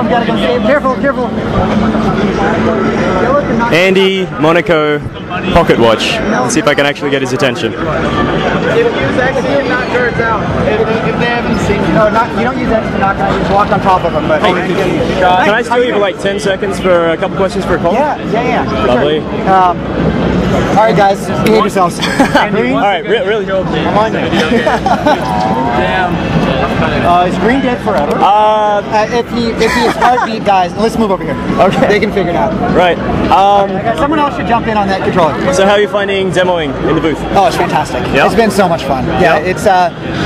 them. Gotta go save. Careful, careful. Andy, Monaco, Pocketwatch. Let's see if I can actually get his attention. If you use X to knock turrets out. If they haven't seen you. No, you don't use X to knock out. You just walk on top of them. But Hey, can I steal you for like 10 seconds for a couple questions for a call? Yeah. Lovely. Sure. All right, guys, behave yourselves. All right, really. I'm on you. Damn. Is Green dead forever? If his heartbeat dies, let's move over here. Okay. They can figure it out. Right. Someone else should jump in on that controller. So how are you finding demoing in the booth? Oh, it's fantastic. Yep. It's been so much fun. Yeah, it's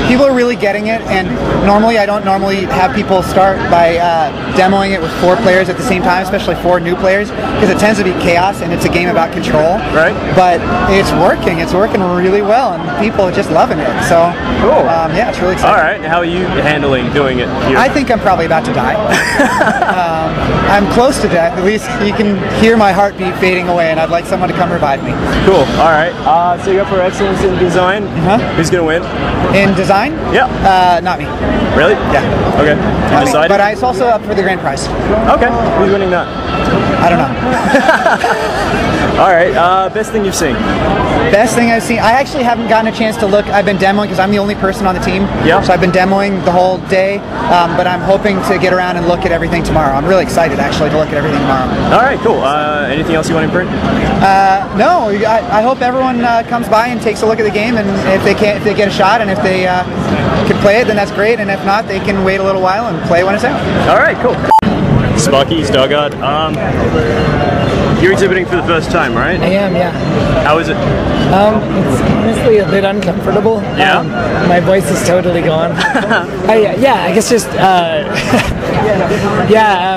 people are really getting it, and normally I don't have people start by demoing it with 4 players at the same time, especially 4 new players, because it tends to be chaos and it's a game about control. Right. But it's working. It's working really well, and people are just loving it. So cool. Yeah, it's really exciting. All right. How are you handling doing it here? I think I'm probably about to die. I'm close to death. At least you can hear my heartbeat fading away, and I'd like someone to come revive me. Cool. All right. So you're up for excellence in design. Who's gonna win? In design? Yeah. Not me. Really? Yeah. Okay. You decided? But it's also up for the grand prize. Okay. Who's winning that? I don't know. All right. Best thing you've seen? Best thing I've seen. I actually haven't gotten a chance to look. I've been demoing because I'm the only person on the team. Yeah. So I've been demoing the whole day. But I'm hoping to get around and look at everything tomorrow. I'm really excited actually to look at everything tomorrow. All right. Cool. Anything else you want to imprint? No. I hope everyone comes by and takes a look at the game, and if they get a shot, and if they can play it, then that's great. And if not, they can wait a little while and play when it's out. All right. Cool. Sparky's Dogard. You're exhibiting for the first time, right? I am, yeah. How is it? It's honestly a bit uncomfortable. Yeah? My voice is totally gone. I guess just,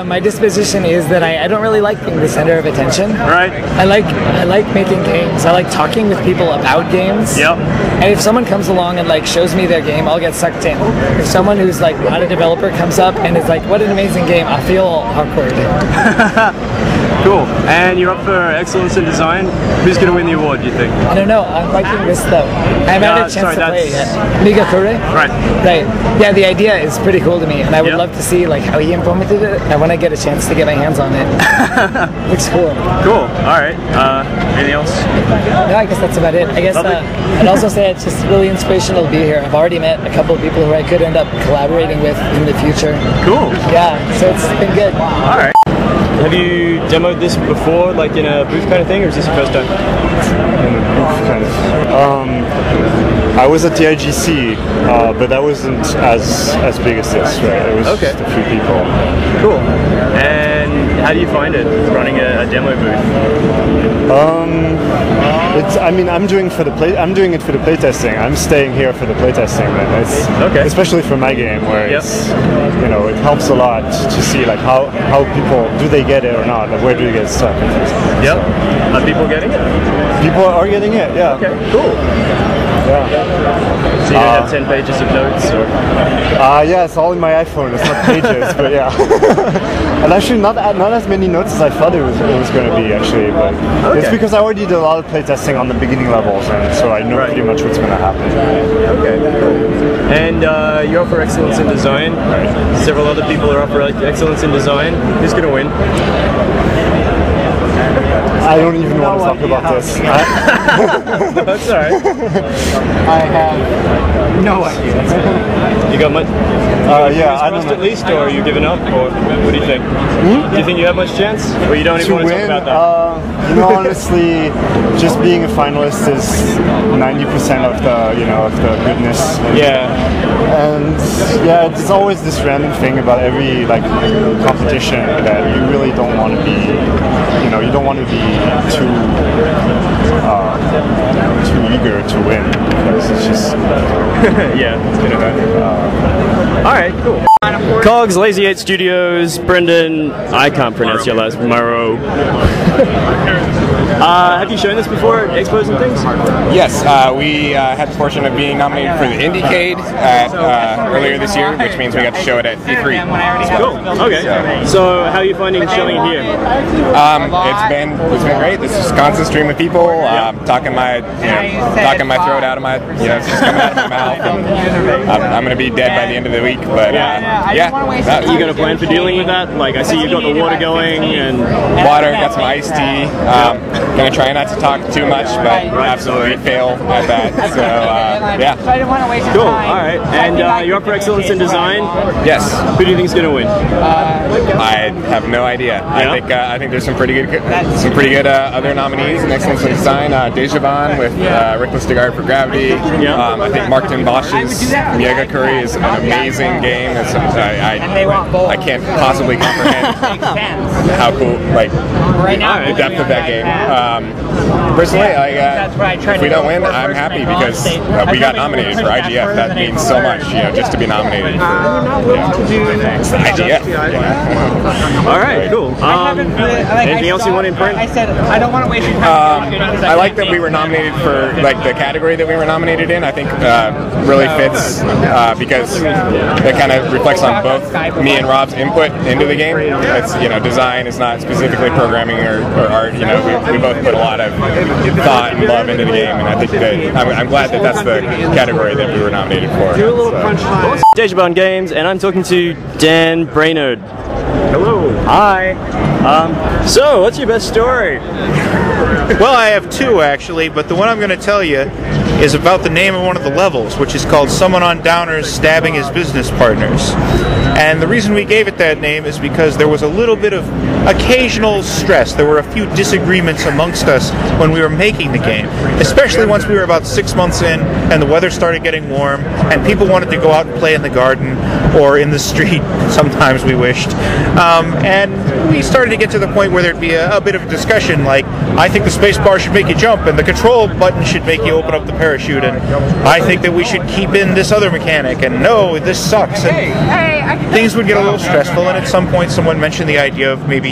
my disposition is that I don't really like being the center of attention. Right. I like making games. I like talking with people about games. Yep. And if someone comes along and like shows me their game, I'll get sucked in. If someone who's like not a developer comes up and is like, what an amazing game, I feel awkward. Cool. And you're up for excellence in design. Who's going to win the award, do you think? I don't know. I'm liking this though. I haven't had a chance to play it yet. Miegakure? Right. Right. Yeah, the idea is pretty cool to me, and I would love to see like how he implemented it. And when I get a chance to get my hands on it, looks cool. Cool. All right. Anything else? No, I guess that's about it. I guess I'd also say it's just really inspirational to be here. I've already met a couple of people who I could end up collaborating with in the future. Cool. Yeah. So it's been good. All right. Have you demoed this before, like in a booth kind of thing, or is this your first time? In a booth kind of. I was at the IGC, but that wasn't as big as this, right? It was just a few people. Cool. And how do you find it running a demo booth? I'm doing it for the playtesting. I'm staying here for the playtesting, and it's especially for my game where it's it helps a lot to see like how people do they get it or not, like where do they get stuck. Yep. Are people getting it? People are getting it. Yeah. Okay. Cool. Yeah. So you don't have 10 pages of notes, or? Yeah, it's all in my iPhone. It's not pages, but yeah. And actually, not as many notes as I thought it was going to be actually, but it's because I already did a lot of playtesting on the beginning levels, and so I know pretty much what's going to happen. Okay. Cool. And you're up for excellence in design. Right. Several other people are up for excellence in design. Who's going to win? I don't even want to talk about this. That's alright. I have no idea. You got much? Yeah, I don't know. At least, or are you giving up, or what do you think? Do you think you have much chance, or you don't even want to talk about that? Honestly, just being a finalist is 90% of the of the goodness. Yeah. And it's always this random thing about every competition that you really don't want to be. You don't want to be too eager to win because it's just it's gonna hurt. All right, cool. Cogs, Lazy 8 Studios, Brendan. I can't pronounce your last. Mauro. Have you shown this before at expos and things? Yes, we had the fortune of being nominated for the Indiecade earlier this year, which means we got to show it at E3. Cool. Okay. So how are you finding showing it here? It's been great. This is a constant stream of people talking my throat out of my it's just coming out of my mouth. And, I'm going to be dead by the end of the week, but You got a plan for dealing with that? Like, I see you've got the water going and... Water, got some iced tea. Gonna try not to talk too much, but absolutely fail at that. So, yeah. Cool, alright. And you're up for Excellence in Design? Yes. Who do you think is going to win? I have no idea. I think there's some pretty good other nominees in Excellence in Design. Dejobaan with Rickless Disregard for Gravity. I think Marc and Bosch's Miegakure is an amazing game. I can't possibly comprehend how cool, like, the depth of that game. Personally, if we don't win, I'm happy because we got nominated for IGF. That means so much, just to be nominated for it's the IGF. All right, cool. Anything else you want to imprint? I said I don't want to waste your time. I like that we were nominated for the category that we were nominated in. I think really fits because it kind of reflects on both me and Rob's input into the game. It's design is not specifically programming or art. We both put a lot of thought and love into the game, and I think that I'm glad that that's the category that we were nominated for. Do a little crunch time. Dejobaan Games, and I'm talking to Dan Brainerd. Hello. Hi. So, what's your best story? Well, I have two actually, but the one I'm going to tell you is about the name of one of the levels, which is called Someone on Downers Stabbing His Business Partners. And the reason we gave it that name is because there was a little bit of occasional stress. There were a few disagreements amongst us when we were making the game, especially once we were about 6 months in and the weather started getting warm and people wanted to go out and play in the garden or in the street, sometimes we wished. And we started to get to the point where there'd be a bit of a discussion like, I think the space bar should make you jump and the control button should make you open up the parachute, and I think that we should keep in this other mechanic, and no, this sucks. And things would get a little stressful, and at some point someone mentioned the idea of maybe,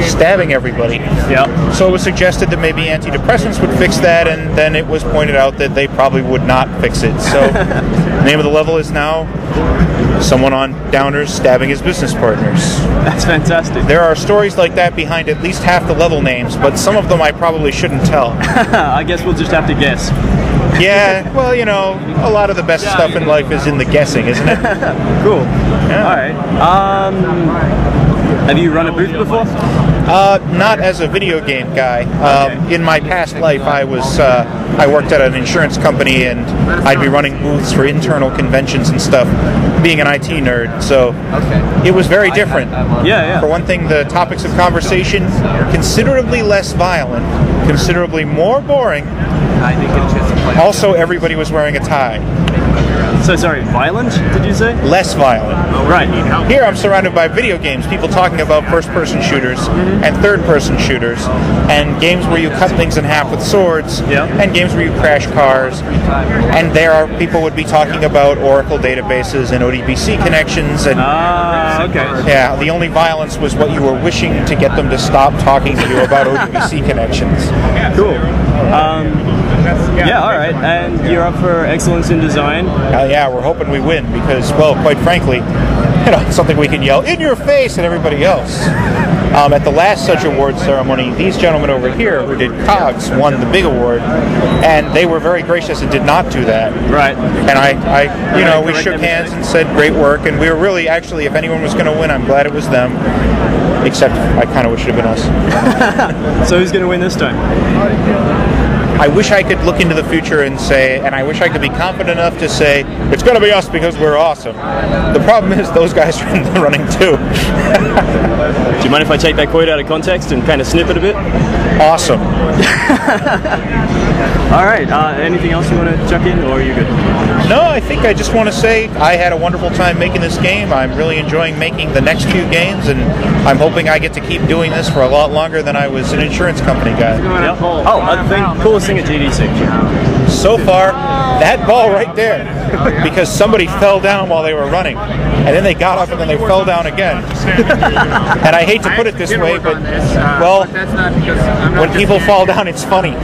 stabbing everybody. Yeah. So it was suggested that maybe antidepressants would fix that, and then it was pointed out that they probably would not fix it. So the name of the level is now Someone on Downers Stabbing His Business Partners. That's fantastic. There are stories like that behind at least half the level names, but some of them I probably shouldn't tell. I guess we'll just have to guess. Yeah, well, a lot of the best stuff in life is in the guessing, isn't it? Cool. Yeah. All right. Have you run a booth before? Not as a video game guy. In my past life, I worked at an insurance company, and I'd be running booths for internal conventions and stuff, being an IT nerd, so it was very different. Yeah. For one thing, the topics of conversation, considerably less violent, considerably more boring. Also, everybody was wearing a tie. So sorry, violent, did you say? Less violent. Right. Here I'm surrounded by video games, people talking about first-person shooters and third-person shooters, and games where you cut things in half with swords, and games where you crash cars, and people would be talking about Oracle databases and ODBC connections, and yeah, the only violence was what you were wishing to get them to stop talking to you about ODBC connections. Cool. Yeah, all right. And you're up for Excellence in Design? Yeah, we're hoping we win because, well, quite frankly, it's something we can yell in your face at everybody else. At the last such award ceremony, these gentlemen over here who did Cogs won the big award, and they were very gracious and did not do that. Right. And we shook hands and said great work, and we were really, actually, if anyone was going to win, I'm glad it was them. Except I kind of wish it had been us. So who's going to win this time? I wish I could look into the future and say, and I wish I could be confident enough to say, it's going to be us because we're awesome. The problem is those guys are in the running too. Do you mind if I take that quote out of context and kind of snip it a bit? Awesome. All right, anything else you want to chuck in, or are you good? No, I think I just want to say I had a wonderful time making this game. I'm really enjoying making the next few games, and I'm hoping I get to keep doing this for a lot longer than I was an insurance company guy. Yep. Oh, other thing, coolest thing at GDC. So far, that ball right there, because somebody fell down while they were running, and then they got up and then they fell down again. And I hate to put it this way, but, well, when people fall down, it's funny.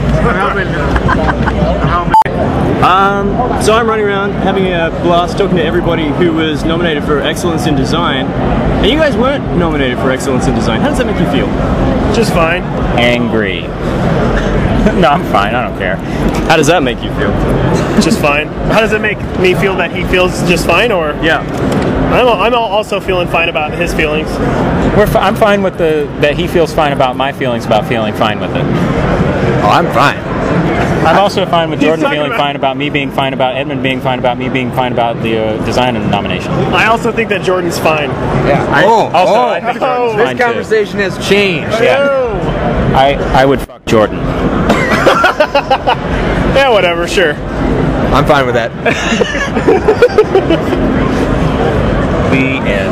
So I'm running around having a blast talking to everybody who was nominated for Excellence in Design, and you guys weren't nominated for Excellence in Design. How does that make you feel? Just fine. Angry. No, I'm fine. I don't care. How does that make you feel? Just fine. How does it make me feel that he feels just fine, or? Yeah. I'm also feeling fine about his feelings. I'm fine with that he feels fine about my feelings about feeling fine with it. Oh, I'm fine. I'm also fine with Jordan feeling fine about me being fine about Edmund being fine about me being fine about the design nomination. I also think that Jordan's fine. Yeah. I think Jordan's this fine conversation has changed. Yeah. I would fuck Jordan. Yeah, whatever, sure. I'm fine with that. The end.